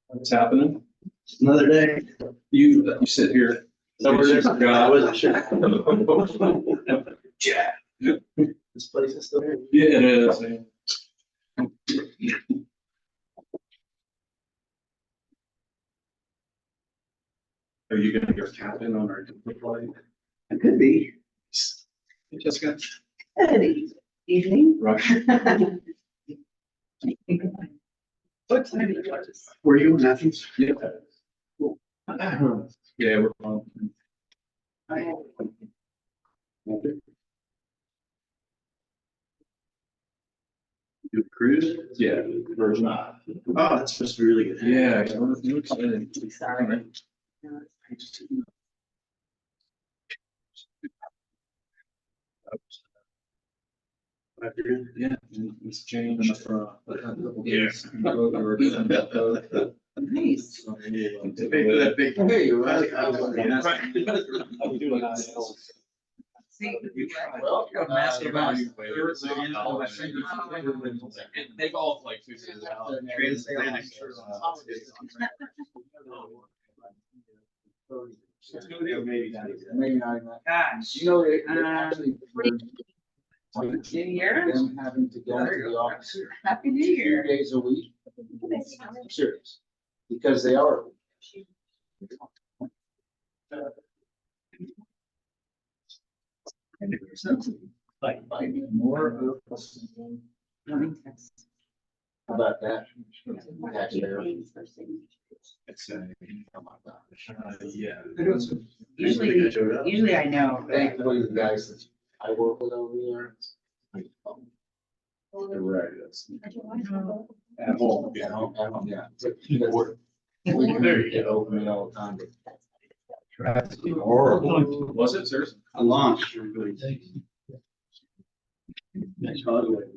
What's happening? It's another day. You sit here. No, we're there. I wasn't sure. Yeah. This place is still here. Yeah, it is. Are you gonna get captain on our flight? I could be. Jessica? Good evening. Right. What time is yours? Were you in Athens? Yeah. Yeah, we're on. You cruise? Yeah, Virgin. Oh, that's supposed to be really good. Yeah, we're excited. Sorry. Yeah, it's changed. Nice. That big. Hey, See, Well, got a master about They golf like 2 seasons out. Maybe not even that. gosh. You know, it actually. New Year. Them having to go to the office Happy New 2 Year. days a week. I'm serious. Because they are. More of us. How about that? Tax payer. It's yeah. Usually I know. Thankfully, the guys that I work with over there. They're right. At home, yeah, yeah. There you Get open it all the time. Horrible. Was it seriously? I launched. Nice hardware.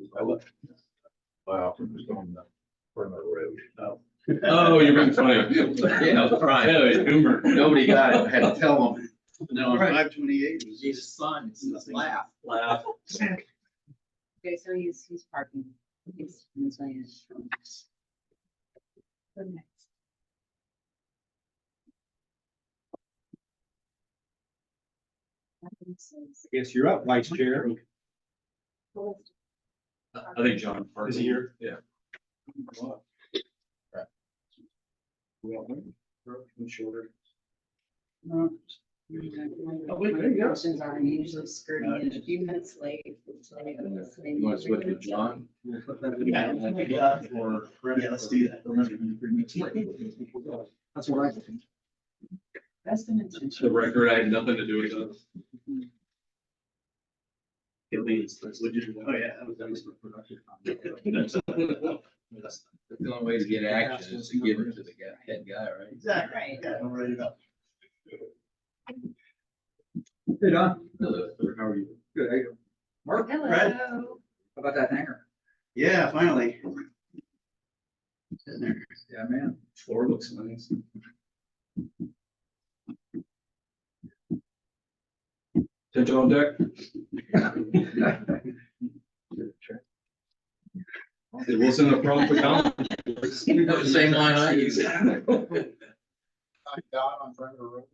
Wow, we're just on the front of the road. Oh. Oh, you're being funny. Yeah, I was trying. Yeah, humor. Nobody got it. I had to tell them. No, on Right. 528. Jesus, son, it's just laugh. Laugh. Okay, so he's parking. He's saying. Good next. Guess you're up, Vice Chair. I think John. Is he here? Yeah. Oh, there you go. Questions are usually skirting in a few minutes late. You want to switch with John? Yeah, let's do that. That's what I think. That's the mention. The record, I had nothing to do with it. It leads. Oh, yeah. That was productive. The only way to get action is to give it to the guy, head guy, right? Exactly. Right. Yeah, I'm ready to go. Hey, Don. Hello, how are you? Good, how you doing? Mark, Hello. how about that hanger? Yeah, finally. Sitting there. Yeah, man. Floor looks nice. Attention on deck. It wasn't a problem for Tom. The same line I use. I'm down on front of the road.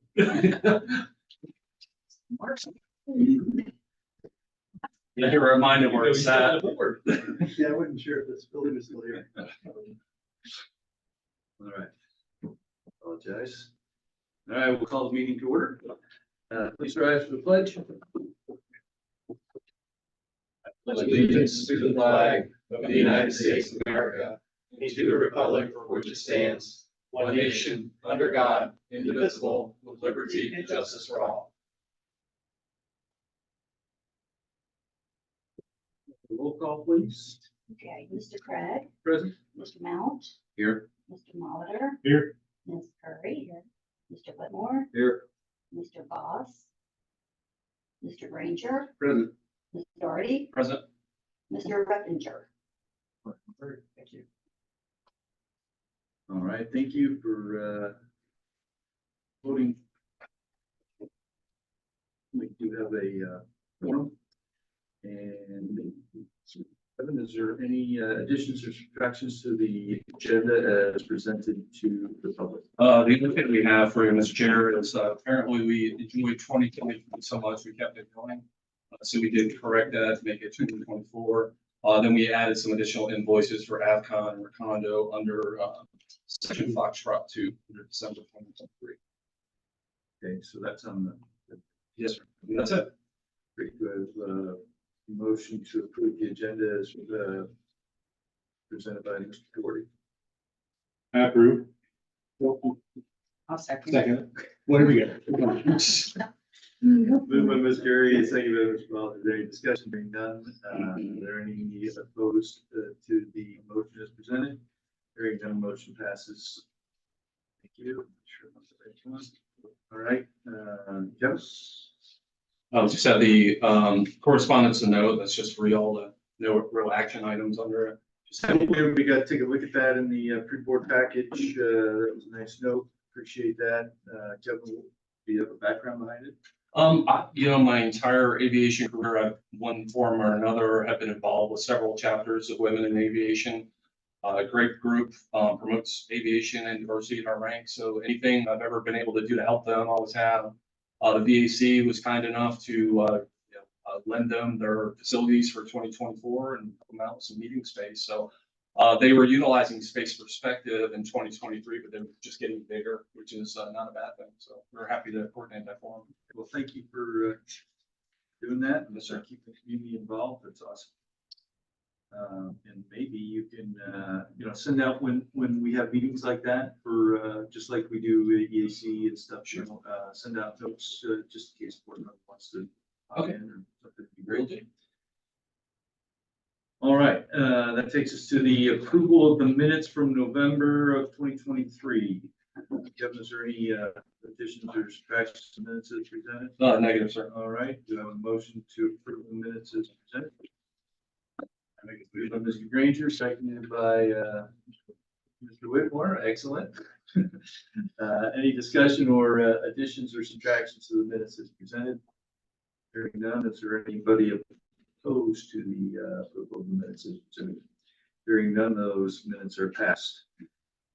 Yeah, you're reminded where it's at. Yeah, I wasn't sure if this building was still here. All right. Apologize. All right, we'll call the meeting to order. Please rise for the pledge. Allegiance to the flag of the United States of America, and to the republic for which it stands, one nation, under God, indivisible, with liberty and justice for all. Roll call, please. Okay, Mr. Craig, Present. Mr. Mount, Here. Mr. Molitor. Here. Ms. Curry. Here. Mr. Whitmore, Here. Mr. Boss, Mr. Granger, Present. Ms. Doherty, Present. Mr. Ruttinger. Thank you. All right, thank you for voting. We do have a forum. And Kevin, is there any additions or subtractions to the agenda as presented to the public? The other thing we have for you, Mr. Chair, is apparently we enjoyed 2020 so much, we kept it going. So we did correct that to make it 2024. Then we added some additional invoices for Avcon and Recondo under section Foxtrot 2 under December 2023. Okay, so that's on the. Yes, sir. And that's it. Great, do I have a motion to approve the agenda as presented by Mr. Doherty? I approve. I'll second. Second. What do we get? Moved by Ms. Gary, second by Mr. Ball. Is there any discussion? Being none, are there any opposed to the motion as presented? Hearing none, motion passes. Thank you. Sure, that's the right one. All right, yes. I'll just have the correspondence to note, that's just real, no real action items under it. Just have We got to take a look at that in the pre-board package. That was a nice note. Appreciate that. Kevin, do you have a background behind it? My entire aviation career, I've one form or another, have been involved with several chapters of Women in Aviation. A great group, promotes aviation and diversity in our ranks. So anything I've ever been able to do to help them, I always have. The VAC was kind enough to lend them their facilities for 2024 and help them out with some meeting space. So they were utilizing Space Perspective in 2023, but they're just getting bigger, which is not a bad thing. So we're happy to coordinate that for them. Well, thank you for doing that. Yes, sir. Keep the community involved. That's awesome. And maybe you can, send out when we have meetings like that for, just like we do EAC and stuff, send out notes, just in case board member wants to. Okay. Or something, it'd be great. All right, that takes us to the approval of the minutes from November of 2023. Kevin, is there any additions or subtractions to minutes as presented? Negative, sir. All right, do I have a motion to approve the minutes as presented? Moved by Mr. Granger, seconded by Mr. Whitmore. Excellent. Any discussion or additions or subtractions to the minutes as presented? Hearing none, is there anybody opposed to the approval of the minutes as presented? Hearing none, those minutes are passed.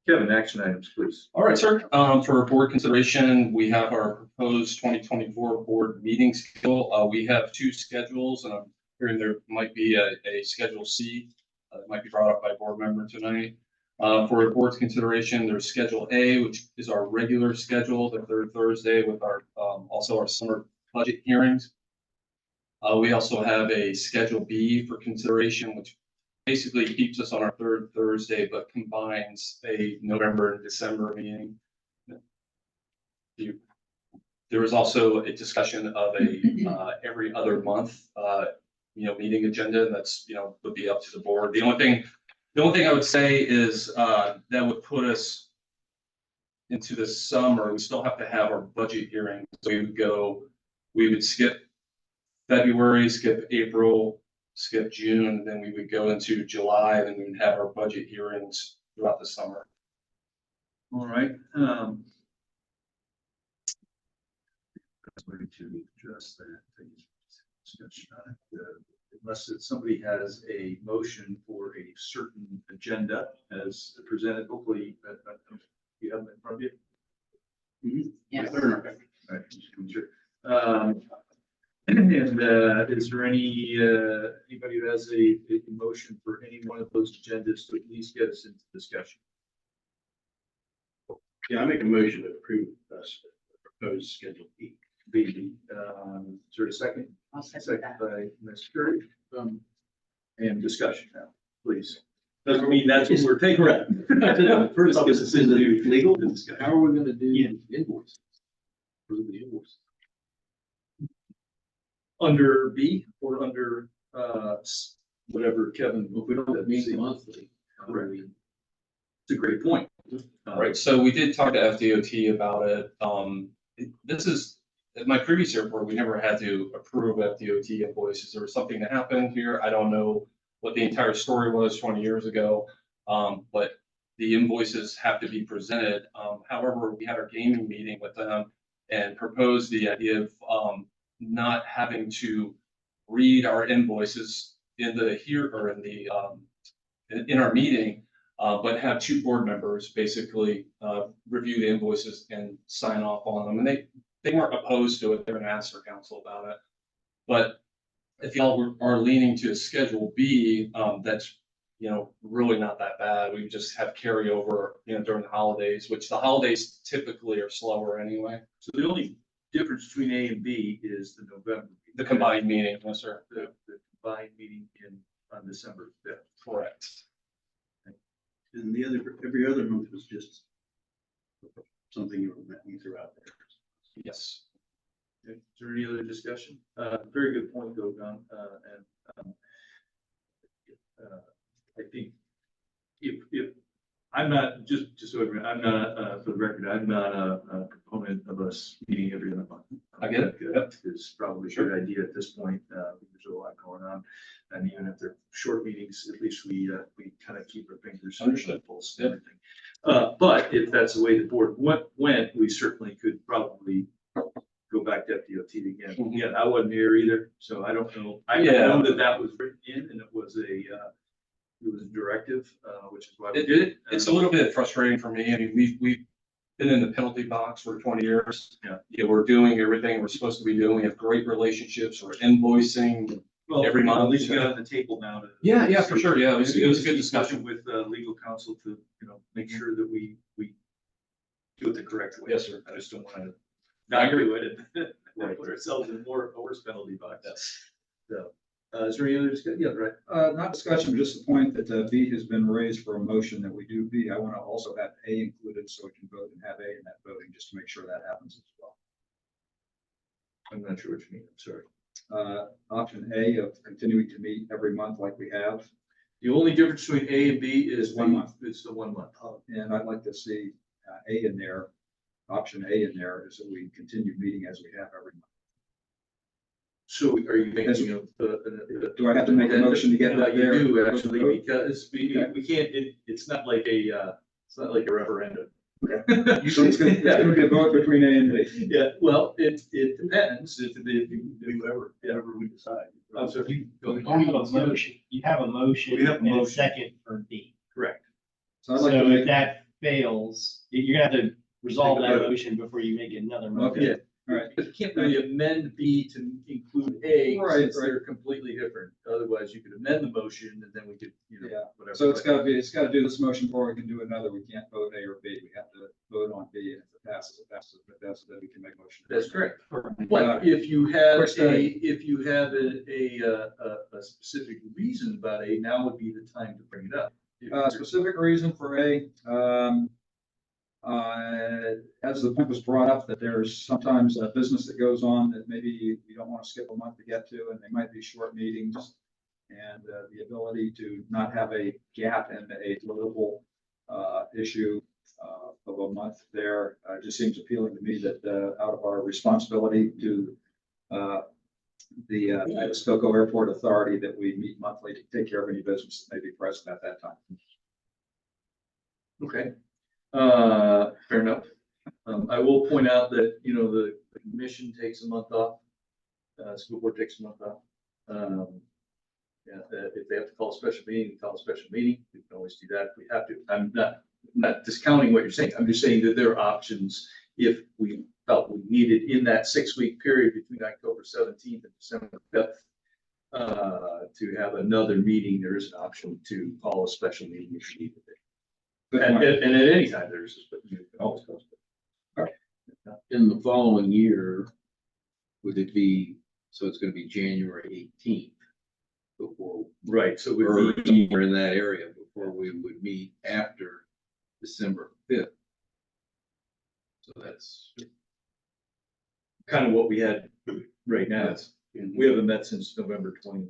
Kevin, action items, please. All right, sir. For board consideration, we have our proposed 2024 board meeting schedule. We have two schedules, and I'm hearing there might be a Schedule C that might be brought up by a board member tonight. For board's consideration, there's Schedule A, which is our regular schedule, the third Thursday with our also our summer budget hearings. We also have a Schedule B for consideration, which basically keeps us on our third Thursday, but combines a November and December meeting. There was also a discussion of a every other month meeting agenda, and that's would be up to the board. The only thing I would say is that would put us into the summer. We still have to have our budget hearing. So we would skip February, skip April, skip June, and then we would go into July, and then we would have our budget hearings throughout the summer. All right. Going to address that discussion on it. Unless somebody has a motion for a certain agenda as presented, hopefully you have it in front of you. Yes. All right, just making sure. And is there anybody who has a motion for any one of those agendas to at least get us into discussion? Yeah, I make a motion to approve the proposed Schedule B. Is there a second? I'll second Second that. by Ms. Curry. And discussion now, please. Doesn't mean that's what we're taking. Correct. First off, is it legal? How are we gonna do invoices? Approve the invoice. Under B or under whatever Kevin. If we don't meet monthly. Correct. It's a great point. Right, so we did talk to FDOT about it. This is, at my previous airport, we never had to approve FDOT invoices. There was something that happened here. I don't know what the entire story was 20 years ago, but the invoices have to be presented. However, we had our gaming meeting with them and proposed the idea of not having to read our invoices in the here or in the, in our meeting, but have two board members basically, review the invoices and sign off on them. And they weren't opposed to it. They're gonna ask their counsel about it. But if y'all are leaning to a Schedule B, that's, really not that bad. We just have carryover, during the holidays, which the holidays typically are slower anyway. So the only difference between A and B is the November. The combined meeting, yes, sir. The combined meeting on December 5th. Correct. And the other, every other month was just something you threw out there. Yes. Okay, is there any other discussion? Very good point, though, Don. I think if I'm not, just so everyone, I'm not, for the record, I'm not a proponent of us meeting every other month. I get it. Yep. It's probably a good idea at this point. There's a lot going on. And even if they're short meetings, at least we kind of keep our fingers on the pulse and everything. But if that's the way the board went, we certainly could probably go back to FDOT again. Mhm. Yeah, I wasn't here either, so I don't know. I Yeah. know that was written in and it was a directive, which is why we did it. It's a little bit frustrating for me. I mean, we've been in the penalty box for 20 years. Yeah. We're doing everything we're supposed to be doing. We have great relationships. We're invoicing. Well, every month. At least you got on the table now to. Yeah, for sure. Yeah, it was a good discussion. With legal counsel to, make sure that we do it the correct way. Yes, sir. I just don't want to not do it and put ourselves in a worse penalty box. So, is there any other discussion? Yeah, right. Not discussion, just the point that B has been raised for a motion that we do B. I want to also have A included so we can vote and have A in that voting, just to make sure that happens as well. I'm not sure what you mean. I'm sorry. Option A of continuing to meet every month like we have. The only difference between A and B is 1 month. It's the 1 month. And I'd like to see A in there, option A in there is that we continue meeting as we have every month. So are you making Do I have to make a motion to get Yeah, that there? you do actually, because we can't, it's not like a referendum. So it's gonna be a vote between A and B. Yeah, well, it depends, Whatever we decide. I'm sorry. You have a motion, you have a motion We have a and a motion. second for D. Correct. So I'd So like to if make, that fails, you're gonna have to resolve Take a that vote. motion before you make another Okay. motion. Yeah. all right, You can't really amend B to include A, Right, since right. they're completely different. Otherwise, you could amend the motion and then we could, Yeah. whatever. so it's gotta do this motion before we can do another. We can't vote A or B. We have to vote on B, and if it passes, it passes. If it passes, then we can make motion. That's correct. But if you have Quick study. a specific reason about A, now would be the time to bring it up. Specific reason for A, as the point was brought up, that there's sometimes a business that goes on that maybe you don't want to skip a month to get to, and they might be short meetings. And the ability to not have a gap in a deliverable issue of a month there just seems appealing to me, that out of our responsibility to the Titusville-Cocoa Airport Authority, that we meet monthly to take care of any business that may be present at that time. Okay, fair enough. I will point out that, the commission takes a month off. School board takes a month off. Yeah, if they have to call a special meeting, call a special meeting. We can always do that if we have to. I'm not discounting what you're saying. I'm just saying that there are options if we felt we needed in that 6-week period between October 17th and December 5th to have another meeting. There is an option to call a special meeting if you needed it. Good And point. at any time, there's, you can always call. In the following year, would it be, so it's gonna be January 18th before, Right, so or we're somewhere in that area before we would meet after December 5th. So that's. kind of what we had right now. Yes. We haven't met since November 20,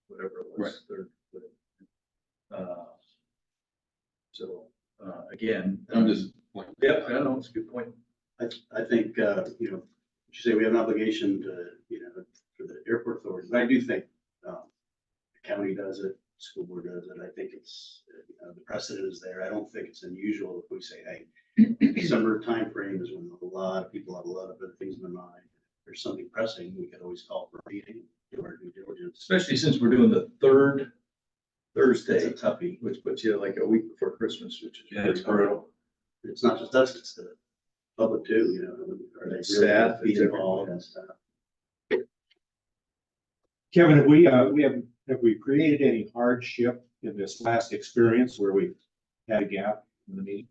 whatever it Right. was. Again. I'm just. Yeah, I know, it's a good point. I think, you say we have an obligation to, for the airport authority. I do think, the county does it, school board does it. I think it's, the precedent is there. I don't think it's unusual if we say, hey, December timeframe is when a lot of people have a lot of other things in their mind. If there's something pressing, we could always call for a meeting, do our due diligence. Especially since we're doing the third Thursday, Tuppy, which puts you like a week before Christmas, which is. Yeah, it's brutal. It's not just us, it's the public too, you know. Are they really Staff, be it's involved and stuff? Kevin, have we created any hardship in this last experience where we had a gap in the meeting?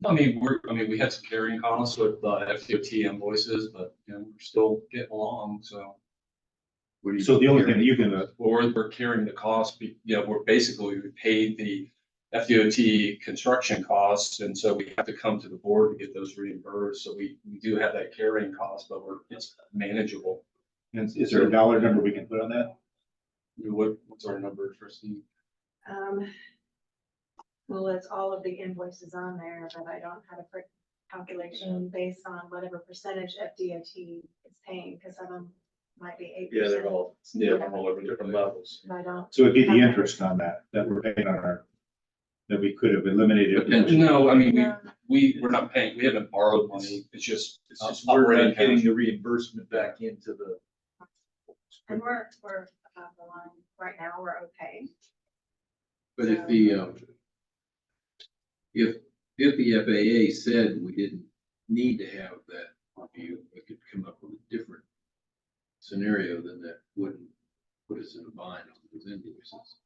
We had some carrying costs with FDOT invoices, but, you know, we're still getting along, so. So the only thing that you can, We're carrying the cost, we're basically, we paid the FDOT construction costs, and so we have to come to the board to get those reimbursed, so we do have that carrying cost, but it's manageable. is there a dollar number we can put on that? What's our number, Christine? Well, it's all of the invoices on there, but I don't have a quick calculation based on whatever percentage FDOT is paying, because some of them might be 8%. Yeah, they're all over different levels. And I don't. So it'd be the interest on that we're paying on our, that we could have eliminated. No, we're not paying, we haven't borrowed money, it's just We're operating not getting cash. the reimbursement back into the. And we're above the line right now, we're okay. But if the FAA said we didn't need to have that review, we could come up with a different scenario, then that wouldn't put us in a bind on those invoices.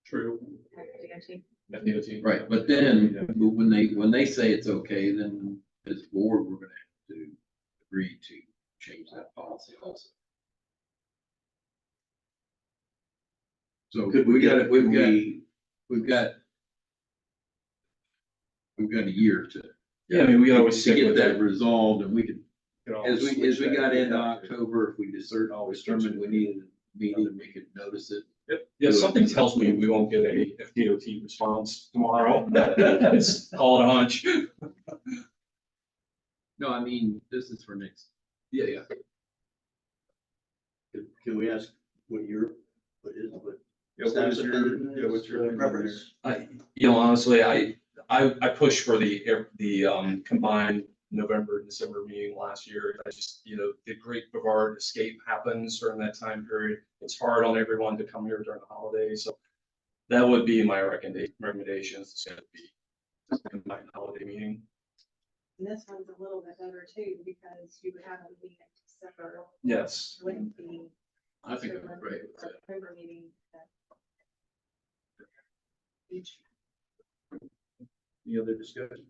True. FDOT. FDOT. Right, but then, when they say it's okay, then as a board, we're gonna have to agree to change that policy also. So Could we've got a year to. Yeah, we can always to stick get with that it. resolved, and we could, as we Switch that got into back. October, if we determined we needed a meeting, we could notice it. Yeah, something tells me we won't get a FDOT response tomorrow. It's call it a hunch. No, I mean, this is for next. Yeah. Can we ask what Yeah, what is your, what's your preference? Honestly, I pushed for the combined November and December meeting last year. I just, the Great Brevard escape happens during that time period. It's hard on everyone to come here during the holidays, so that would be my recommendation. It's going to be a combined holiday meeting. And this one's a little bit better too, because you would have a meeting in December Yes. with the. I think I'm great with that. September meeting. Each. Any other discussion?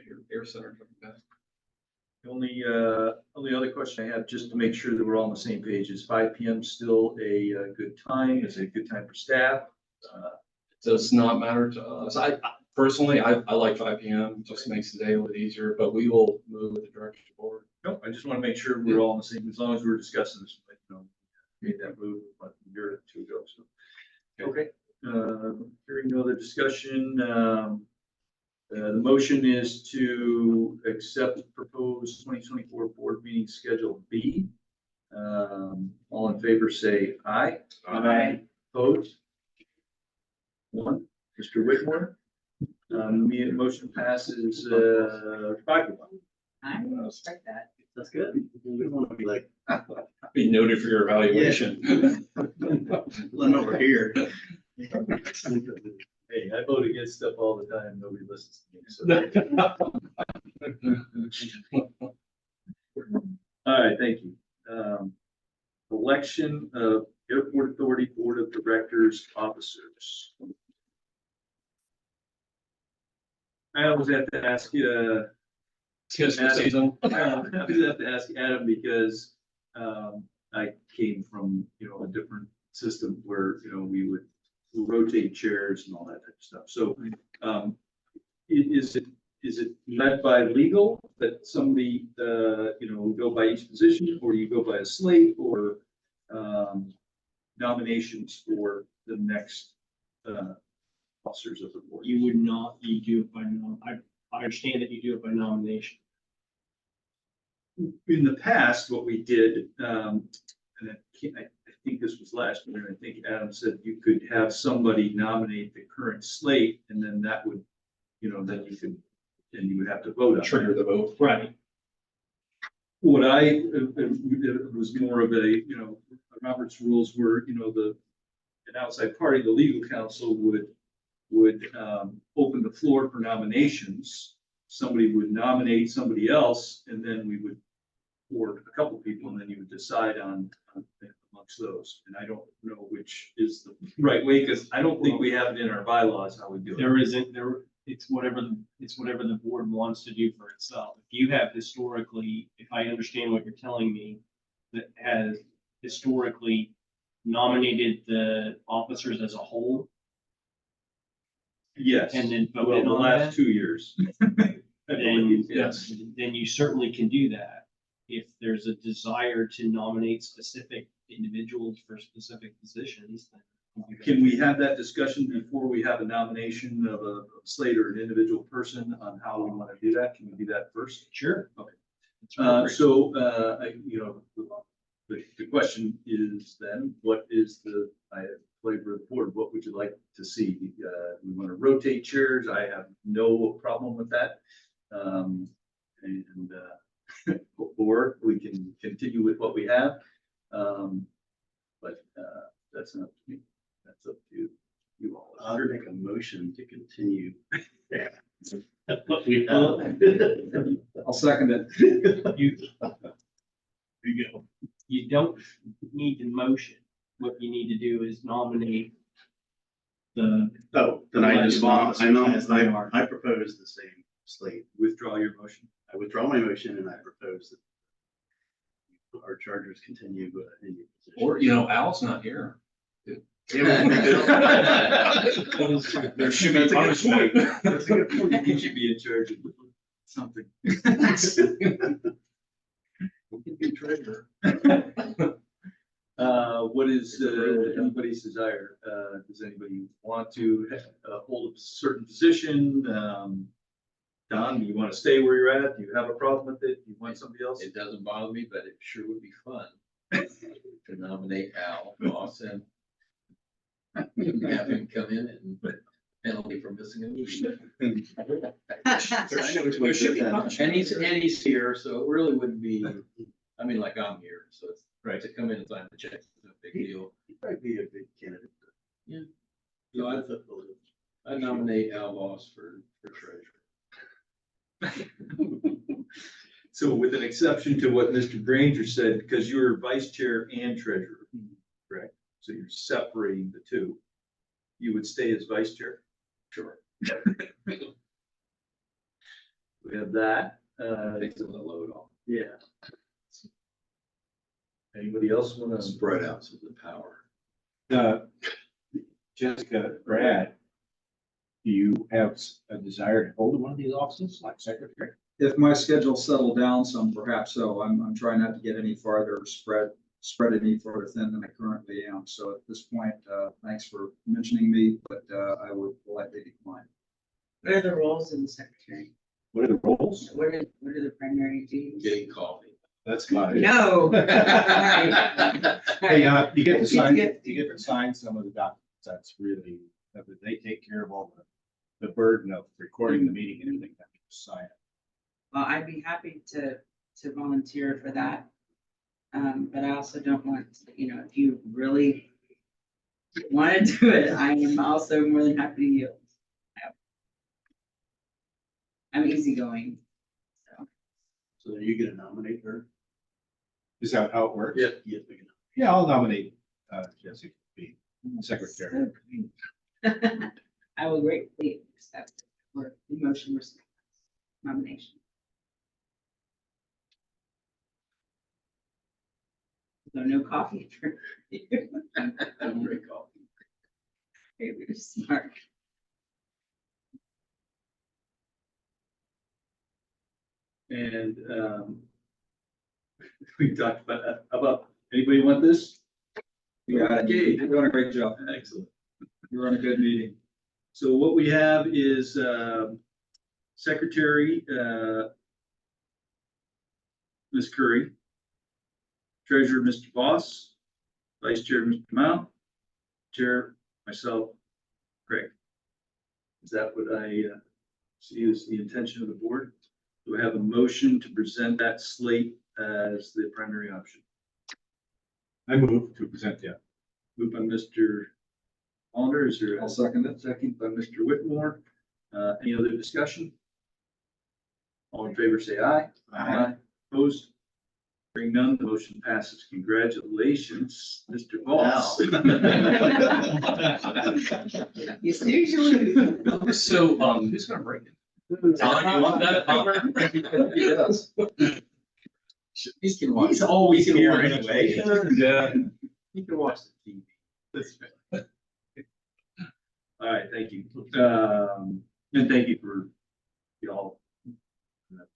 Your air center coming back. The only other question I have, just to make sure that we're all on the same page, is 5 PM still a good time? Is it a good time for staff? Does not matter to us. I personally, I like 5 PM, just makes the day a little easier, but we will move with the direction forward. No, I just want to make sure we're all on the same, as long as we're discussing this, made that move about a year or two ago, so. Okay, hearing no other discussion, the motion is to accept proposed 2024 board meeting schedule B. All in favor, say aye. Aye. Opposed? One. Mr. Whitmore? Motion passes 5-1. I respect that. That's good. We don't want to be like, Be noted for your evaluation. Len over here. Hey, I vote against stuff all the time. Nobody listens to me. So. All right, thank you. Election of Airport Authority Board of Directors officers. I always have to ask you, Tis the season. I always have to ask Adam, because I came from, a different system where, we would rotate chairs and all that type of stuff. So, is it led by legal that somebody, go by each position, or you go by a slate, or nominations for the next officers of the board? You would not, you do it by, I understand that you do it by nomination. In the past, what we did, and I think this was last year, I think Adam said you could have somebody nominate the current slate, and then that would, then you would have to vote on it. Trigger the vote. Right. what it was more of a, Robert's rules were, an outside party, the legal counsel would open the floor for nominations. Somebody would nominate somebody else, and then we would, or a couple people, and then you would decide on amongst those. And I don't know which is the right way, because I don't think we have it in our bylaws how we do it. There isn't, it's whatever the board wants to do for itself. If you have historically, if I understand what you're telling me, that has historically nominated the officers as a whole, Yes. and then Well, voted the on last that, 2 years. I believe, yes. then you certainly can do that. If there's a desire to nominate specific individuals for specific positions, then. Can we have that discussion before we have a nomination of a slate or an individual person on how we want to do that? Can we do that first? Sure. Okay. That's appropriate. The question is then, what is the flavor of the board? What would you like to see? We want to rotate chairs. I have no problem with that. Or we can continue with what we have. But that's not me. That's up to you all. I'll make a motion to continue. What we have. I'll second it. You go. You don't need the motion. What you need to do is nominate the. Oh, then I just, As they are. I propose the same slate. Withdraw your motion. I withdraw my motion and I propose that our chargers continue in your position. Or, Al's not here. There should be punishment. That's a good point. He should be in charge of something. We can be treasurer. What is anybody's desire? Does anybody want to hold a certain position? Don, do you want to stay where you're at? Do you have a problem with it? Do you want somebody else? It doesn't bother me, but it sure would be fun to nominate Al Boss and have him come in and penalty for missing a meeting. I know which way to do that. And he's here, so it really wouldn't be, like I'm here, so it's Right. to come in and sign the check, it's no big deal. He'd probably be a big candidate. Yeah. So I nominate Al Boss for treasurer. So with an exception to what Mr. Granger said, because you're vice chair and treasurer, correct? So you're separating the two. You would stay as vice chair? Sure. We have that. Takes a little load off. Yeah. Anybody else want to? Spread out some of the power. Jessica, Brad, do you have a desire to hold one of these offices like secretary? If my schedule settled down some, perhaps so. I'm trying not to get any farther spread any further thin than I currently am. So at this point, thanks for mentioning me, but I would politely decline. What are the roles of the secretary? What are the roles? What are the primary duties? Getting coffee. That's fine. No. Hey, you get to sign some of the documents. That's really, they take care of all the burden of recording the meeting and everything. That you sign it. Well, I'd be happy to volunteer for that. But I also don't want, if you really want to do it, I am also more than happy to yield. I'm easygoing. So are you gonna nominate her? Is that how it works? Yeah. Yes, we can. Yeah, I'll nominate Jessica to be secretary. I will greatly accept or emotion response nomination. So no coffee for you. I don't drink coffee. Maybe you're smart. And we talked about, anybody want this? Yeah, Okay. you're doing a great job. Excellent. You're on a good meeting. So what we have is Secretary Ms. Curry, Treasurer Mr. Voss, Vice Chair Mr. Mount, Chair myself, Craig. Is that what I see as the intention of the board? Do I have a motion to present that slate as the primary option. I move to present, yeah. Moved by Mr. Alder, is there I'll a second it. second by Mr. Whitmore? Any other discussion? All in favor, say aye. Aye. Opposed? Hearing none, the motion passes. Congratulations, Mr. Voss. You snooze, you lose. So, who's gonna break it? Don, you want that honor? He does. He can watch. He's always You can here watch anyway. Yeah. You can watch the TV. That's fair. All right, thank you. And thank you for y'all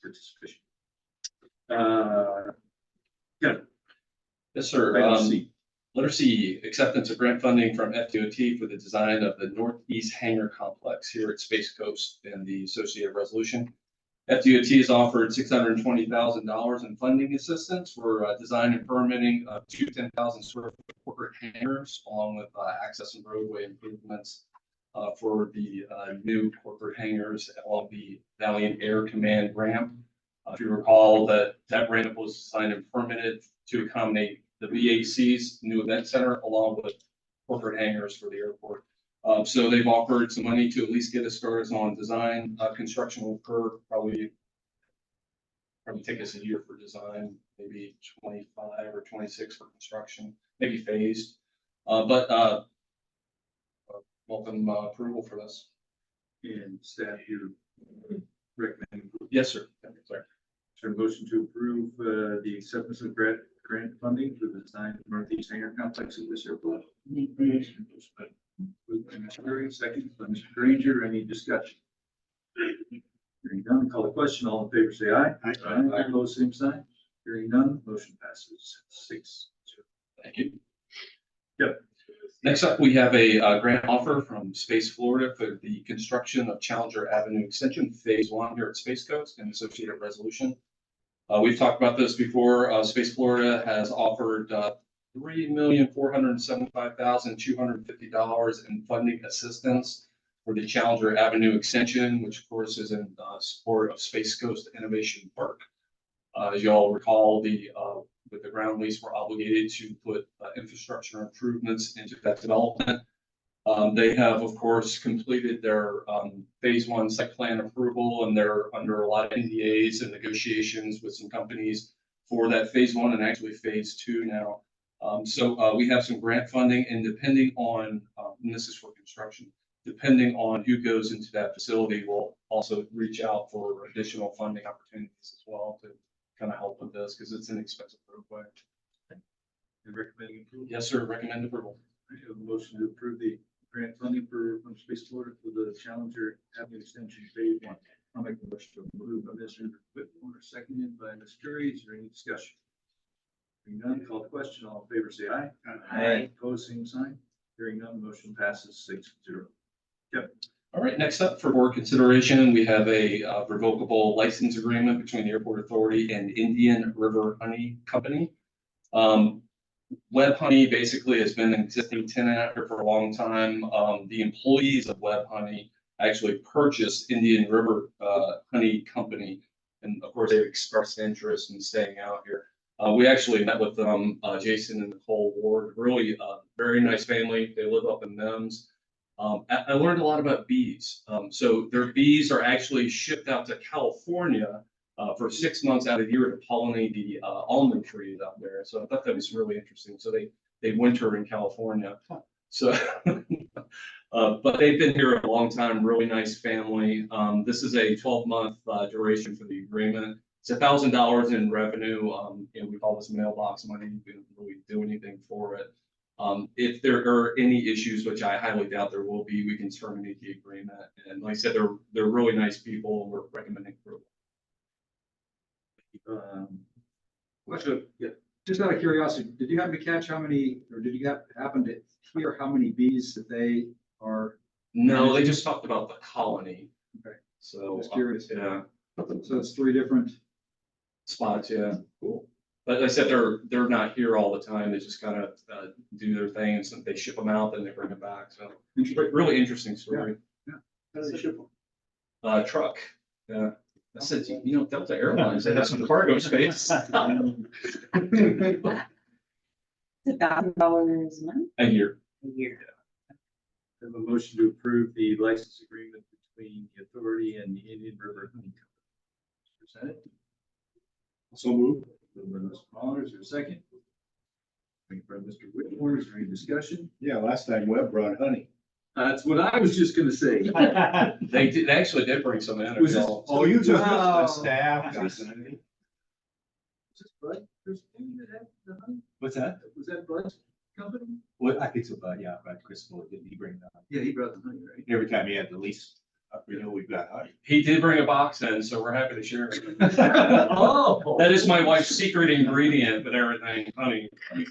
participation. Yeah, Yes, sir. item C. Letter C, acceptance of grant funding from FDOT for the design of the Northeast Hangar Complex here at Space Coast and the associated resolution. FDOT has offered $620,000 in funding assistance for design and permitting of 10,000 square foot corporate hangars, along with access and roadway improvements for the new corporate hangars along the Valiant Air Command ramp. If you recall, that ramp was designed and permitted to accommodate the VAC's new event center along with corporate hangars for the airport. So they've offered some money to at least get us started on design. Construction will occur probably take us a year for design, maybe 25 or 26 for construction, maybe phased. But welcome approval for this. And staff here recommend. Yes, sir. Sorry. Is there a motion to approve the acceptance of grant funding for the design of Northeast Hangar Complex at this airport? Moved by Mr. Curry, second by Mr. Granger. Any discussion? Hearing none, call the question. All in favor, say aye. Aye. Opposed, same sign. Hearing none, motion passes 6-0. Thank you. Yep. Next up, we have a grant offer from Space Florida for the construction of Challenger Avenue Extension Phase 1 here at Space Coast and associated resolution. We've talked about this before. Space Florida has offered $3,475,250 in funding assistance for the Challenger Avenue Extension, which of course is in support of Space Coast Innovation Park. As you all recall, with the ground lease, we're obligated to put infrastructure improvements into that development. They have, of course, completed their phase 1 site plan approval, and they're under a lot of NDAs and negotiations with some companies for that phase 1 and actually phase 2 now. So we have some grant funding, and depending on, and this is for construction, depending on who goes into that facility, we'll also reach out for additional funding opportunities as well to kind of help with this because it's an expensive roadway. And recommending approval. Yes, sir. Recommend approval. I have a motion to approve the grant funding from Space Florida for the Challenger Avenue Extension Phase 1. I'll make the motion to Moved by Mr. Whitmore, seconded by Ms. Curry. Is there any discussion? Hearing none, call the question. All in favor, say aye. Aye. Opposed, same sign. Hearing none, motion passes 6-0. All right, next up for board consideration, we have a revocable license agreement between the Airport Authority and Indian River Honey Company. Web Honey basically has been an existing tenant out here for a long time. The employees of Web Honey actually purchased Indian River Honey Company. And of course, they've expressed interest in staying out here. We actually met with them, Jason and Nicole Ward, really very nice family. They live up in Mims. I learned a lot about bees. So their bees are actually shipped out to California for 6 months out of the year to pollinate the almond trees out there. So I thought that was really interesting. So they winter in California. So, but they've been here a long time, really nice family. This is a 12-month duration for the agreement. It's $1,000 in revenue. And we call this mailbox money. We don't really do anything for it. If there are any issues, which I highly doubt there will be, we can terminate the agreement. And like I said, they're really nice people, and we're recommending approval. Question, yeah. Just out of curiosity, did you happen to catch how many, or did you happen to hear how many bees that they are? No, they just talked about the colony. Okay. So, Just curious. yeah, So it's 3 different. spots, yeah, cool. But like I said, they're not here all the time. They just kind of do their thing, and so they ship them out, then they bring them back. So really interesting story. How do they ship them? Truck, yeah. I said, Delta Airlines, they have some cargo space. It's $1,000 a month, A year. a year. Have a motion to approve the license agreement between the authority and the Indian River Honey Company. Presented. So move. Moved by Mr. Mahler, is there a second? Second by Mr. Whitmore, is there any discussion? Yeah, last time Webb brought honey. That's what I was just gonna say. They actually did bring some in. Was this- Oh, you took Wow. the staff. Was this Bud? Chris King that had the honey? What's that? Was that Bud's company? Well, I think so, but yeah, Brad Crystal, did he bring that? Yeah, he brought the honey, right? Every time he had the lease, we've got honey. He did bring a box in, so we're happy to share it. Oh. That is my wife's secret ingredient, but everything, honey.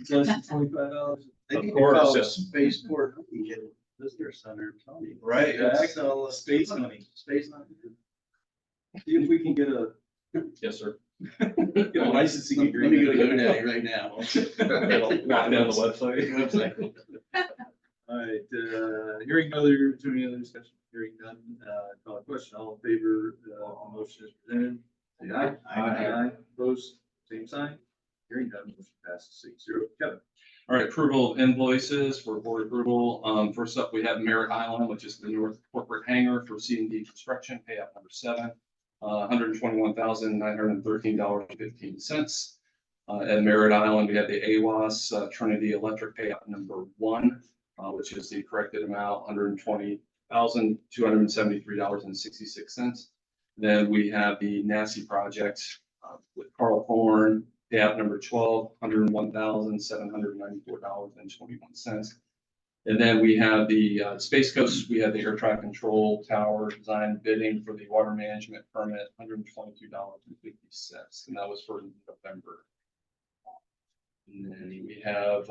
Less than $25. They Of need to course, call yes. Spaceport Honey and Visitor Center, Tony. Right, that's all the space honey. Space honey. See if we can get a Yes, sir. get a licensing Let me agreement. go to GoDaddy right now. Lock down the website. All right, hearing no other, to any other discussion, hearing none, call a question, all in favor, of the motion is presented, say aye. Aye. Opposed, same sign, hearing none, motion passes 6-0. Kevin. All right, approval of invoices for board approval. First up, we have Merritt Island, which is the North Corporate Hangar for C&D Construction, payout number 7, $121,913.15. At Merritt Island, we have the AWAS Trinity Electric payout number 1, which is the corrected amount, $120,273.66. Then we have the NASI project with Carl Thorne, payout number 12, $101,794.21. And then we have the Space Coast, we have the air traffic control tower design bidding for the water management permit, $122.50, and that was for November. And then we have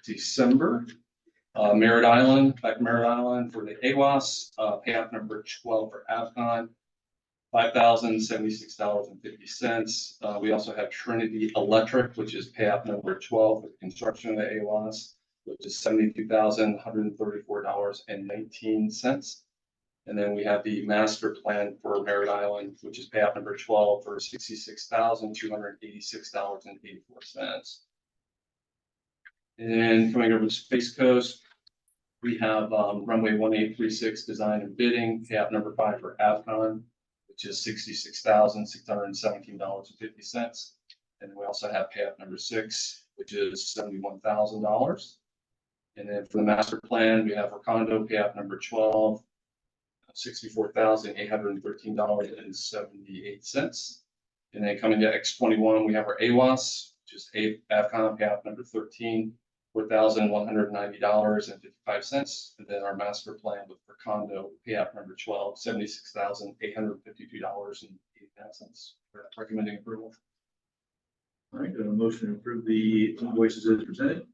December, Merritt Island, back to Merritt Island for the AWAS, payout number 12 for AVCON, $5,076.50. We also have Trinity Electric, which is payout number 12 for the construction of the AWAS, which is $72,134.19. And then we have the master plan for Merritt Island, which is payout number 12 for $66,286.84. And coming over to Space Coast, we have runway 1836 design and bidding, payout number 5 for AVCON, which is $66,617.50. And we also have payout number 6, which is $71,000. And then for the master plan, we have Recondo payout number 12, $64,813.78. And then coming to X21, we have our AWAS, which is AVCON payout number 13, $4,190.55. And then our master plan with Recondo payout number 12, $76,852.80. Recommending approval. All right, a motion to approve the invoices as presented.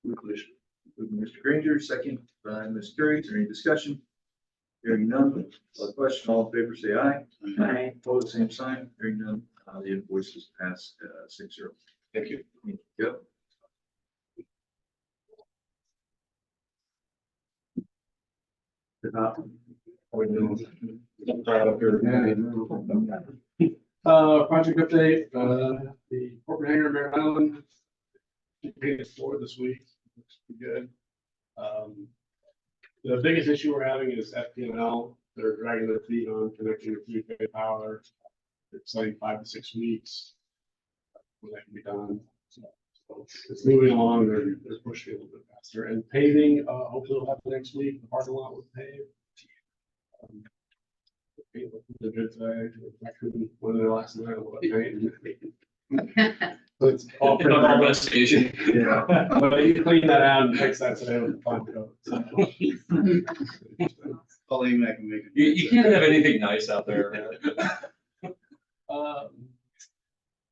Mr. Granger, second by Ms. Curry, is there any discussion? Hearing none, call the question, all in favor, say aye. Aye. Opposed, same sign, hearing none, the invoices pass 6-0. Thank you. Yep. Project update, the corporate hangar in Merritt Island. Paid it for this week, looks pretty good. The biggest issue we're having is FPL, they're dragging their feet on connecting to three-phase power. It's like 5 to 6 weeks. When that can be done, so it's moving along, they're pushing a little bit faster, and paving, hopefully it'll happen next week, the parking lot will pave. The good today, actually, one of the last night, what paint. So it's all pretty Our much. investigation. Yeah, but you clean that out and fix that today with the fine coat. So. Only I can make it. You can't have anything nice out there.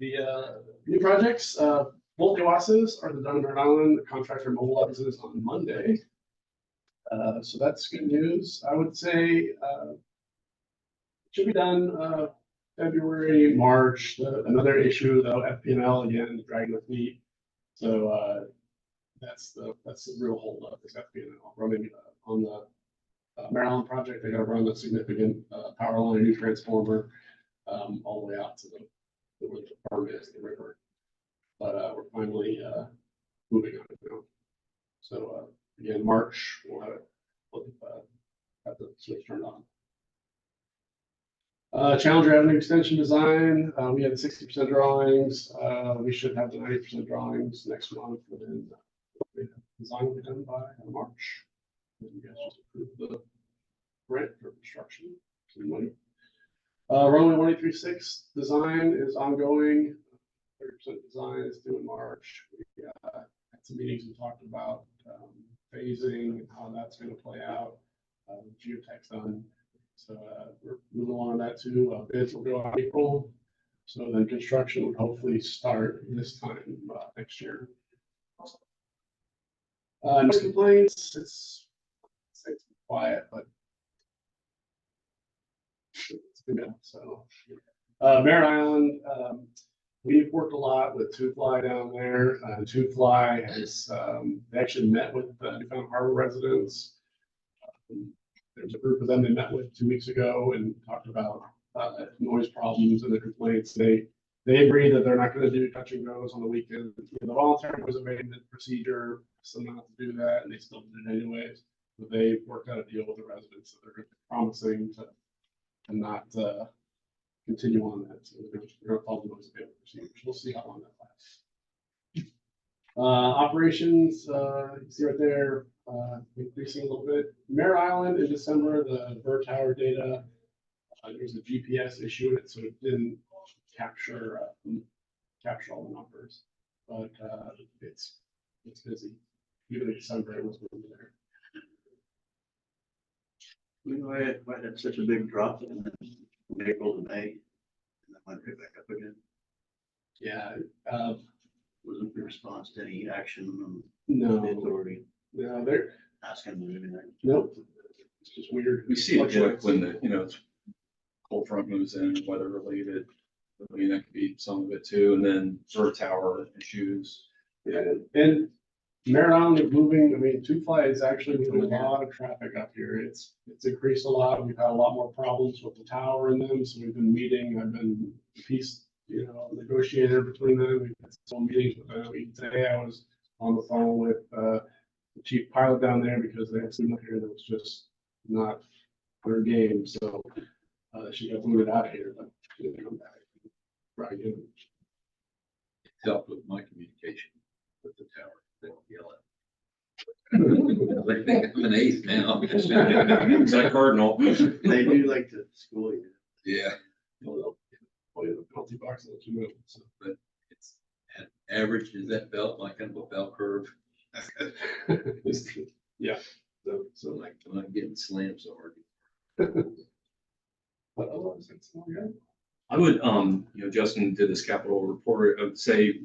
The new projects, both DOASs are done in Merritt Island, the contractor mobilizes on Monday. So that's good news. I would say, should be done, February, March. Another issue though, FPL again, dragging the feet. So, that's the real holdup is FPL running on the Maryland project. They got to run a significant power line, new transformer. all the way out to where the farm is, the river. But, we're finally, moving on it now. So, again, March, we'll have the switch turned on. Challenger Avenue extension design, we had 60% drawings, we should have the 90% drawings next month, and then the design will be done by March. And you guys just approve the grant for construction, some money. Runway 136 design is ongoing, 30% design is due in March. We had some meetings we talked about phasing and how that's gonna play out, geotech's done. So we're moving along on that too. Bids will go out in April. So then construction would hopefully start this time next year. No complaints. It's quiet, but it's been good. So Merritt Island, we've worked a lot with Two Fly down there. Two Fly has they actually met with the Newfoundland Harbor residents. There's a group of them they met with 2 weeks ago and talked about noise problems and the complaints. They agree that they're not going to do touch and goes on the weekend. The voluntary was a maintenance procedure, so not to do that, and they still did it anyways. But they worked out a deal with the residents, so they're promising to not continue on that. So they're going to follow the noise abatement procedures. We'll see how long that lasts. Operations, you can see right there, increasing a little bit. Merritt Island in December, the bird tower data, there's a GPS issue in it, so it didn't capture all the numbers, but it's busy. Even in December, it was moving there. You know, I had such a big drop in April to May, and then went right back up again. Yeah, Wasn't in response to any action from no, the authority no, they're, asking them to do anything. nope, it's just weird. We see it dip when the, it's cold front moves in, weather related. I mean, that could be some of it too. And then bird tower issues. Yeah, and Merritt Island is moving. I mean, Two Fly is actually moving a lot of traffic up here. It's increased a lot. We've had a lot more problems with the tower in them, so we've been meeting. I've been negotiator between them. We've had some meetings with them. Today I was on the phone with the chief pilot down there because they had someone here that was just not their game. So she got booted out of here, but she didn't come back. Right. It helped with my communication with the tower. They don't yell at me. I think I'm an ace now. Is that Cardinal? They do like to school you. Yeah, The penalty box that you know. So. but it's at average, is that belt like kind of a bell curve? Yeah. So like, I'm not getting slammed so hard. But otherwise, it's all good. I would, Justin did this capital report. I would say,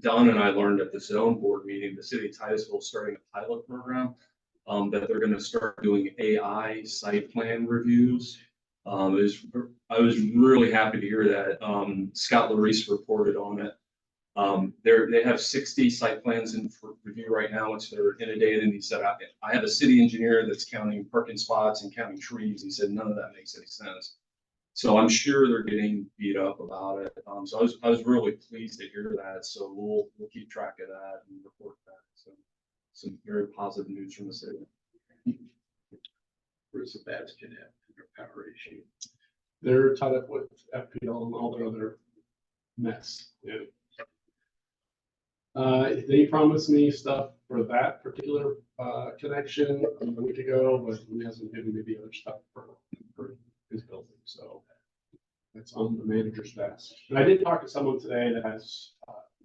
Don and I learned at the zone board meeting, the city of Titusville is starting a pilot program, that they're gonna start doing AI site plan reviews. I was really happy to hear that. Scott Larice reported on it. They have 60 site plans in for review right now, which they're inundated. And he said, I have a city engineer that's counting parking spots and counting trees. He said, none of that makes any sense. So I'm sure they're getting beat up about it. So I was really pleased to hear that. So we'll keep track of that and report that. So some very positive news from the city. Where's Sebastian at their power issue? They're tied up with FPL and all their other mess. Yeah. They promised me stuff for that particular connection a week ago, but he hasn't given me the other stuff for his building. So that's on the manager's desk. And I did talk to someone today that has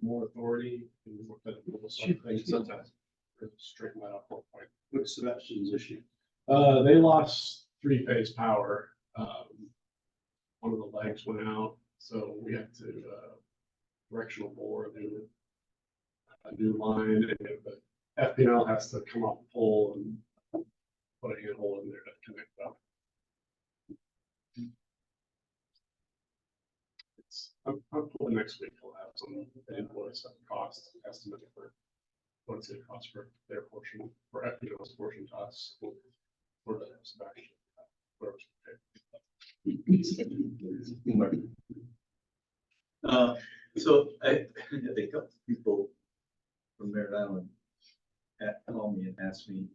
more authority and we looked at things sometimes to straighten that up real quick. What's Sebastian's issue? They lost 3-phase power. One of the legs went out, so we had to directional bore a new line, and the FPL has to come off the pole and put a handhole in there to connect up. I'm hoping next week we'll have some invoice cost estimate for what it's going to cost for their portion, for FPL's portion to us, for the Sebastian. So I had a couple people from Merritt Island call me and ask me,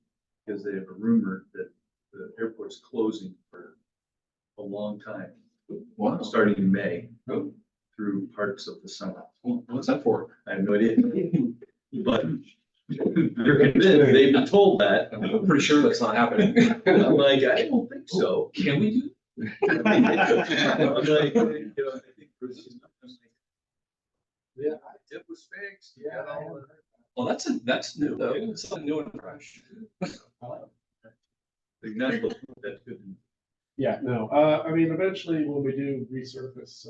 because they have a rumor that the airport's closing for a long time, Wow. starting in May, through parts of the summer. What's that for? I have no idea. But they're convinced, they've been told that. I'm pretty sure that's not happening. I'm like, I don't think so. Can we do? I'm like, you know, I think Bruce is- Yeah. It was fixed. You got all the- Well, that's new though. It's something new and fresh. That's what- that's good. Yeah, no, I mean, eventually when we do resurface,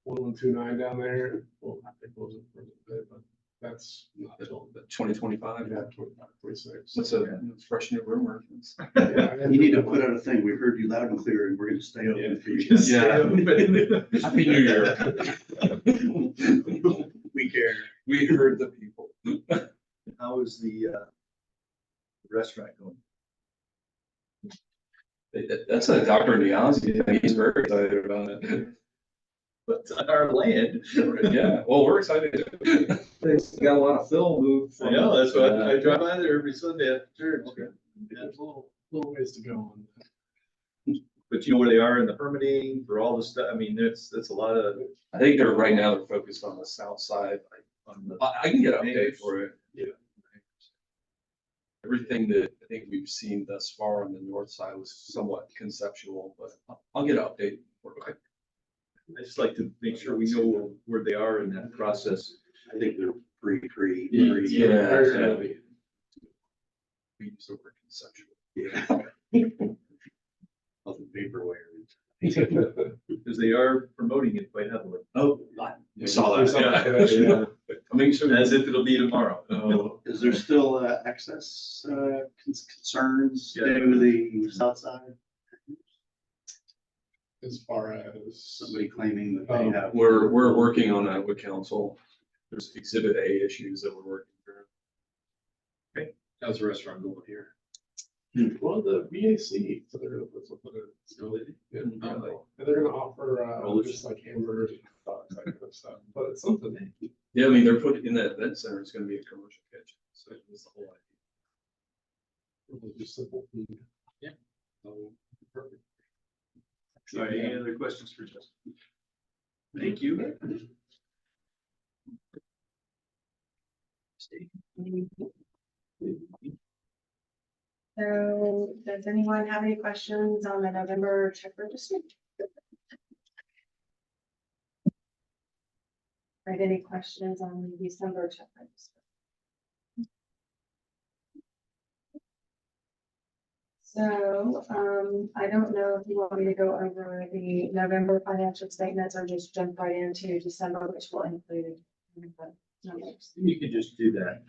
1129 down there, we'll have to close it for a little bit, but that's not till, 2025. yeah, 25, 26. That's a fresh new rumor. Yeah, You need to put out a thing. We heard you loud and clear and we're gonna stay open for you. Just stay Yeah. open. Happy New Year. We care. We heard the people. How is the restaurant going? That's a Dr. Niazi. He's very excited about it. But it's on our land. Yeah, well, we're excited. It's got a lot of fill moved. I know, that's what I drive by there every Sunday after church. There's a little ways to go on that. But you know where they are in the permitting for all the stuff? I mean, it's a lot of. I think right now they're focused on the south side. On the, I can get an update for it. Yeah. Everything that I think we've seen thus far on the north side was somewhat conceptual, but I'll get an update for it. I just like to make sure we know where they are in that process. I think they're free. Yeah. We use the word conceptual. Yeah. All the paperwork. Because they are promoting it quite heavily. Oh, We saw There's that. something for that, yeah. Coming soon. As if it'll be tomorrow. Is there still access concerns Yeah. to the south side? As far as. Somebody claiming that they have. We're working on that with council. There's exhibit A issues that we're working through. How's the restaurant going here? Well, the VAC, so they're gonna put something in. Yeah, and they're gonna offer, just like hamburgers and hot dogs, that kind of stuff, but it's something. Yeah, I mean, they're putting in that event center, it's gonna be a commercial kitchen, so it's the whole idea. Really just simple food. Yeah. So, perfect. All right, any other questions for Justin? Thank you. So does anyone have any questions on the November check register? Right, any questions on the December check register? So, I don't know if you want me to go over the November financial statements or just jump right into December, which will include the numbers. You could just do that.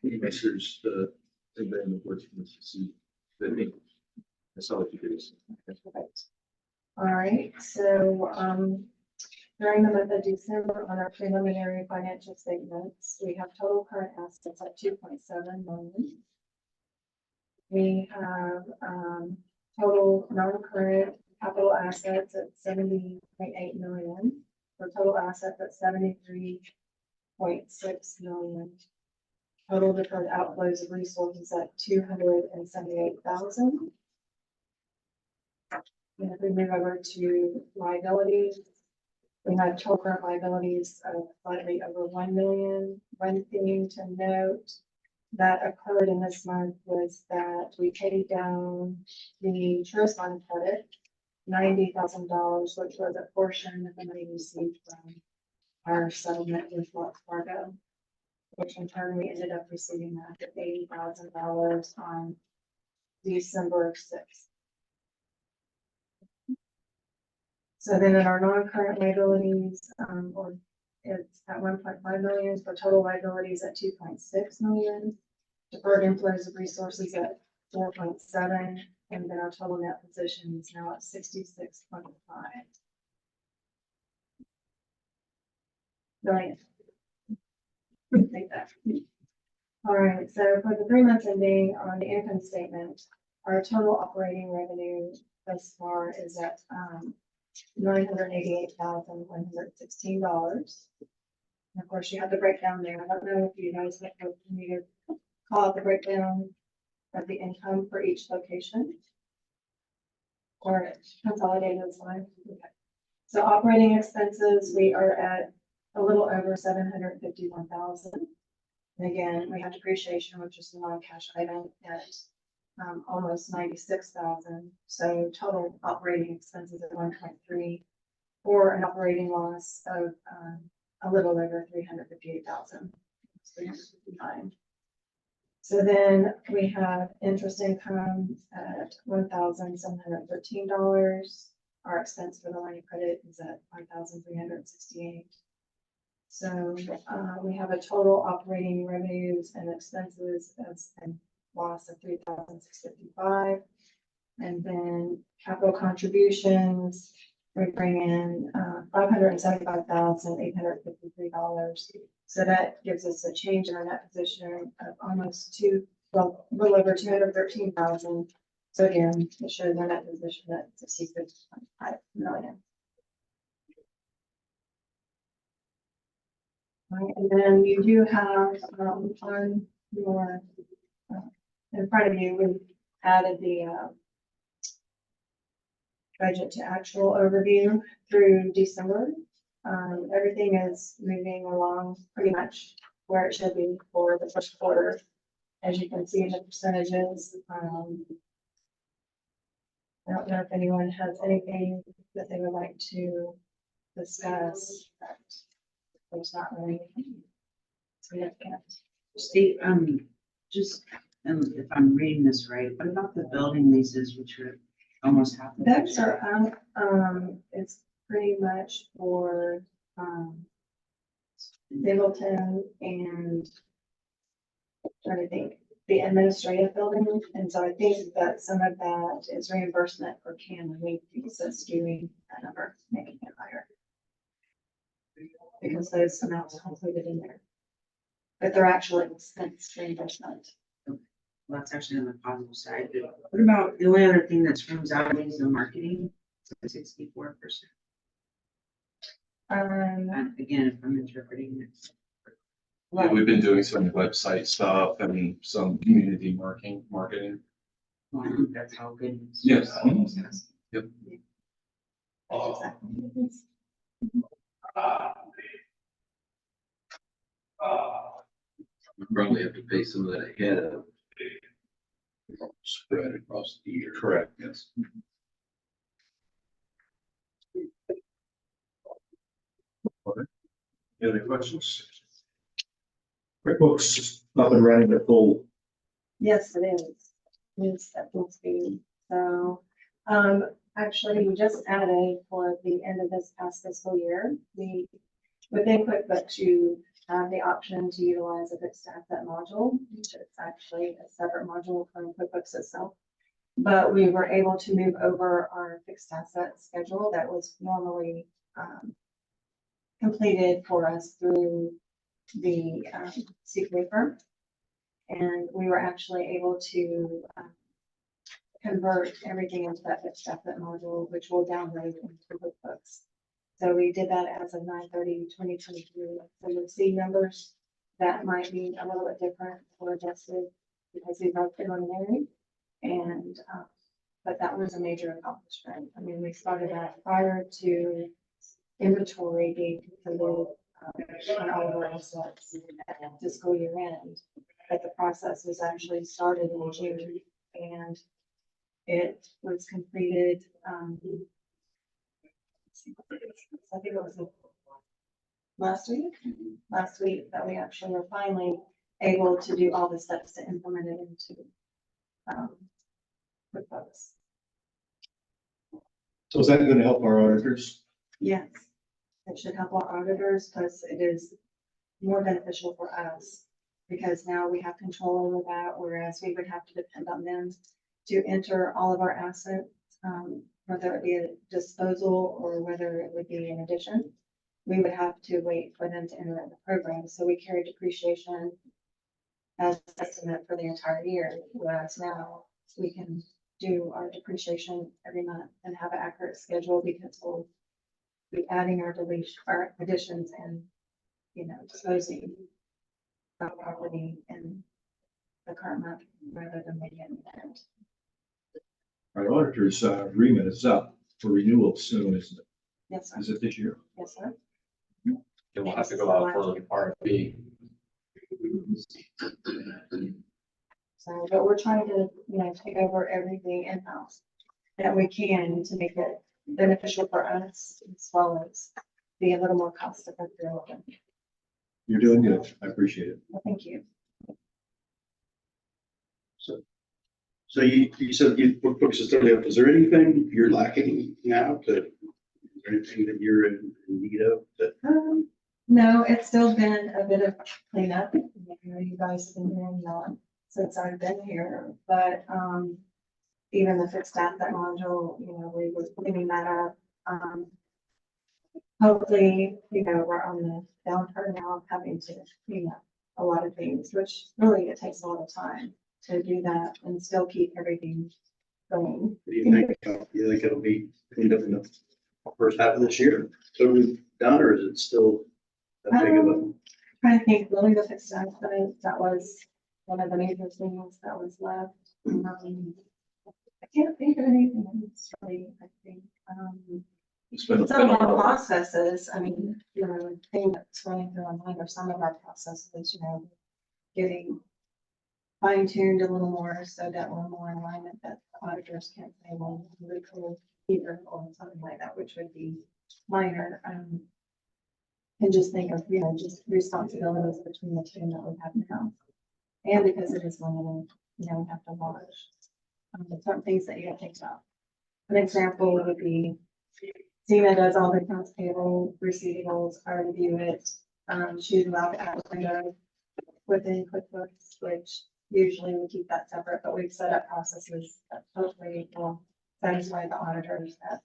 Message the, everybody in the board can see the thing. That's all you do. Perfect. All right, so, during the month of December, on our preliminary financial statements, we have total current assets at 2.7 million. We have, total non-current capital assets at 70.8 million, for total assets at 73.6 million. Total deferred outflows of resources at 278,000. And if we move over to liabilities, we have total current liabilities of slightly over 1 million. One thing to note that occurred in this month was that we paid down the trust fund credit, $90,000, which was a portion of the money received from our settlement with Wells Fargo, which in turn we ended up receiving that at $80,000 on December 6th. So then in our non-current liabilities, or it's at 1.5 million, for total liabilities at 2.6 million. Deferred inflows of resources at 4.7, and then our total net position is now at 66.5 million. Take that. All right, so for the 3 months ending on the income statement, our total operating revenue thus far is at $988,116. And of course, you have the breakdown there. I don't know if you guys have me to call out the breakdown of the income for each location. Or consolidated as line. Okay. So operating expenses, we are at a little over 751,000. And again, we have depreciation, which is a non-cash item at almost 96,000. So total operating expenses at 1.3 for an operating loss of a little over 358,000. 359. So then we have interest income at $1,713. Our expense for the line of credit is at $5,368. So we have a total operating revenues and expenses as a loss of $3,655. And then capital contributions, we bring in $575,853. So that gives us a change in our net position of almost a little over 213,000. So again, it shows our net position at 66.5 million. Right, and then you do have on your in front of you, we added the budget to actual overview through December. Everything is moving along pretty much where it should be for the first quarter. As you can see in the percentages, I don't know if anyone has anything that they would like to discuss. There's not really anything significant. Steve, just, if I'm reading this right, what about the building leases, which are almost half? of Those it? are, it's pretty much for, Middleton and trying to think, the administrative building. And so I think that some of that is reimbursement for Cameron week fees, so skewing that number, making it higher. Because those amounts are included in there. But they're actually expense reimbursement. Well, that's actually on the positive side. What about the only other thing that screams out is the marketing, 64%? And again, if I'm interpreting it. Yeah, we've been doing some website stuff and some community marketing. Well, I think that's how good. Yes. Yep. We probably have to pay some of that ahead of spread across the year. Correct, yes. Any other questions? QuickBooks is up and running at full. Yes, it is. It's at full speed. So, actually, we just added for the end of this past fiscal year, within QuickBooks, you have the option to utilize a fixed asset module, which is actually a separate module from QuickBooks itself. But we were able to move over our fixed asset schedule that was normally completed for us through the CPA firm. And we were actually able to convert everything into that fixed asset module, which will download into QuickBooks. So we did that as of 9/30/2023. So you'll see numbers that might be a little bit different or adjusted because these are preliminary. And but that was a major accomplishment. I mean, we started that prior to inventory being completed on all of our assets at fiscal year end. But the process was actually started in June and it was completed. I think it was last week that we actually were finally able to do all the steps to implement it into QuickBooks. So is that gonna help our auditors? Yes, it should help our auditors, plus it is more beneficial for us because now we have control over that, whereas we would have to depend on them to enter all of our assets, whether it be a disposal or whether it would be an addition. We would have to wait for them to enter in the program. So we carry depreciation as estimate for the entire year, whereas now we can do our depreciation every month and have an accurate schedule because we'll be adding our deletion, our additions and, you know, disposing of property in the current month rather than making it end. Our auditor's agreement is up for renewal soon, isn't it? Yes, sir. Is it this year? Yes, sir. It will have to go out for RFP. So, but we're trying to, you know, take over everything in-house that we can to make it beneficial for us as well as be a little more cost effective. You're doing good. I appreciate it. Well, thank you. So you said you were focused totally up. Is there anything you're lacking now is there anything that you're in need of that? No, it's still been a bit of cleanup. You know, you guys have been doing that since I've been here, but, even the fixed asset module, you know, we were cleaning that up. Hopefully, you know, we're on the downturn now of having to clean up a lot of things, which really it takes a lot of time to do that and still keep everything going. Do you think, you think it'll be cleaned up in the first half of this year? Totally done, or is it still that big of a? Trying to think, really the fixed asset, that was one of the major things that was left. I can't think of anything else really, I think. It's been Some a of our while. processes, I mean, you know, the thing that's running through my mind are some of our processes, you know, getting fine tuned a little more so that we're more in alignment that the auditors can't say, well, we could either or something like that, which would be minor. And just think of, you know, just responsibilities between the two that we have now. And because it is limited, you know, we have to watch. Certain things that you gotta think about. An example would be, Zena does all the accounts payable, receivables, I review it. She's allowed to add a window within QuickBooks, which usually we keep that separate, but we've set up processes that hopefully will satisfy the auditors that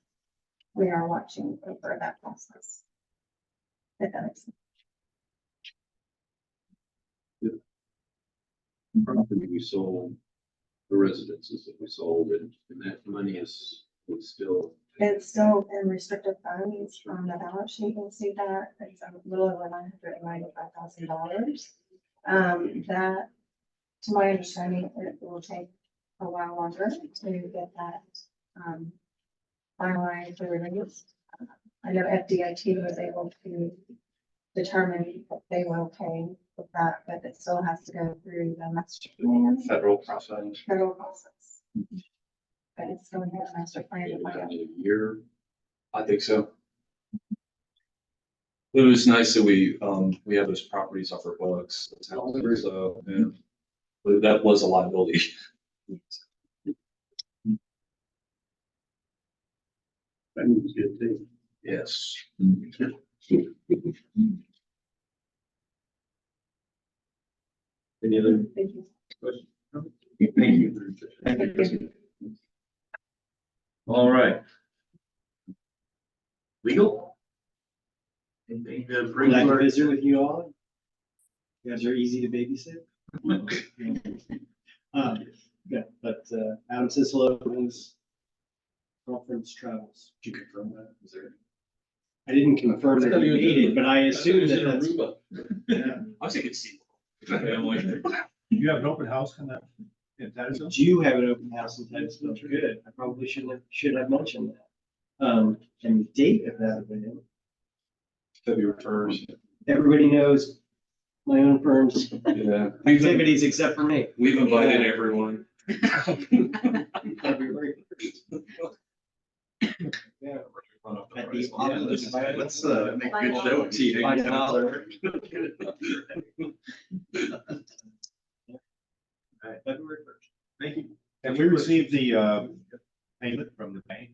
we are watching over that process. If that makes sense. Property we sold, the residences that we sold, and that money is still. It's still in restricted funds on the balance sheet. You'll see that it's a little over $995,000. That, to my understanding, it will take a while longer to get that, finalized or released. I know FDIT was able to determine that they were okay with that, but it still has to go through the master plan, Federal process. federal process. But it's still in the master plan. to find out. A year. I think so. It was nice that we have those properties off our books, so, yeah. But that was a liability. That was good too. Yes. Any other Thank you. questions? Thank you. Thank you. All right. Legal? Anything to bring Glad to to our visit with you all. You guys are easy to babysit. Yeah, but Adam says hello to his conference travels. Did you confirm that? Is there? I didn't confirm that he made it, but I assumed that that's. Aruba. Yeah. I was thinking Steve. Family. You have an open house in that, in Titusville? Do you have an open house in Titusville? Good. I probably should have mentioned that. And the date of that event, February 1st. everybody knows my own firm's Yeah. activities except for me. We've invited everyone. February 1st. Yeah. At the office. Let's make a good show. February 1st. Thank you. And we received the payment from the bank.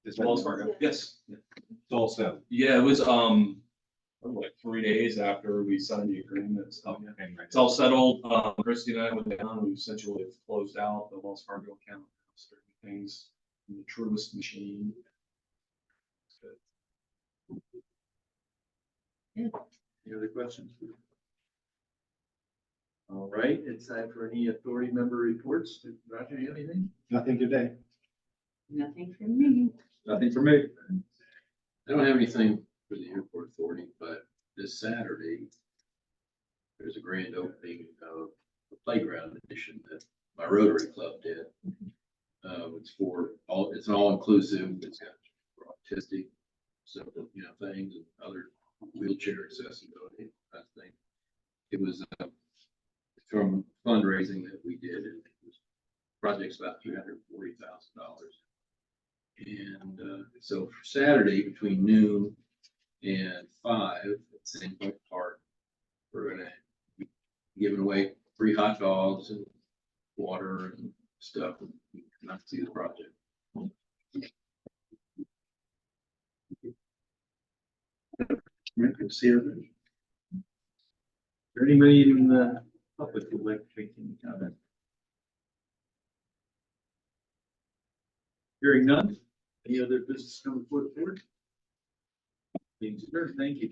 As Wells Fargo. Yes. It's all set. Yeah, it was, like 3 days after we signed the agreement. So it's all settled. Christy and I went down, we essentially have closed out the Wells Fargo account. So everything's in the truest machine. Any other questions? All right, it's time for any authority member reports. Roger, you have anything? Nothing today. Nothing from me. Nothing for me. I don't have anything for the airport authority, but this Saturday, there's a grand opening of the playground edition that my Rotary Club did. It's for all, it's an all-inclusive, it's got for autistic, so, things and other wheelchair accessibility, that thing. It was, from fundraising that we did, and it was, project's about $340,000. And, so for Saturday, between noon and 5 at St. Point Park, we're gonna be giving away free hot dogs and water and stuff, and you can come out to see the project. Good to see everybody. Is there anybody in the public who'd like to make any comment? Hearing none, any other business coming before the board? Being adjourned, thank you.